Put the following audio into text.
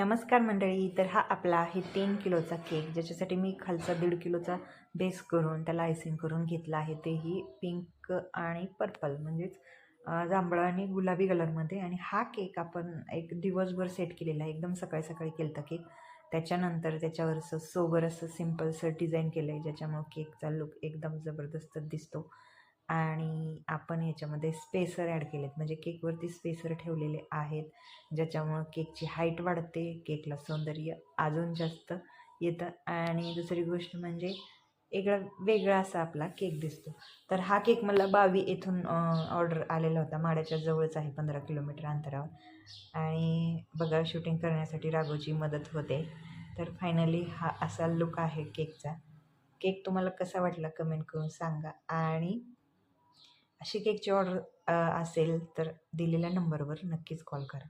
नमस्कार मंडळी. तर हा आपला आहे 3 किलोचा केक, ज्याच्यासाठी मी खालचा 1.5 किलोचा बेस करून त्याला आयसिंग करून घेतला आहे. तेही पिंक आणि पर्पल म्हणजेच जांभळा आणि गुलाबी कलरमध्ये. आणि हा केक आपण एक दिवसभर सेट केलेला आहे. एकदम सकाळी सकाळी केला होता केक. त्याच्यानंतर त्याच्यावर असं सोबर असं सिम्पलसं डिझाईन केलं आहे, ज्याच्यामुळं केकचा लुक एकदम जबरदस्त दिसतो. आणि आपण याच्यामध्ये स्पेसर ॲड केलेत, म्हणजे केकवरती स्पेसर ठेवलेले आहेत, ज्याच्यामुळं केकची हाईट वाढते, केकला सौंदर्य अजून जास्त येतं. आणि दुसरी गोष्ट म्हणजे वेगळा असा आपला केक दिसतो. तर हा केक मला बावी येथून ऑर्डर आलेला होता. माड्याच्या जवळच आहे, 15 किलोमीटर अंतरावर. आणि बघा, शूटिंग करण्यासाठी राघवची मदत होते. तर फायनली हा असा लुक आहे केकचा. केक तुम्हाला कसा वाटला कमेंट करून सांगा. आणि अशी केकची ऑर्डर असेल तर दिलेल्या नंबरवर नक्कीच कॉल करा.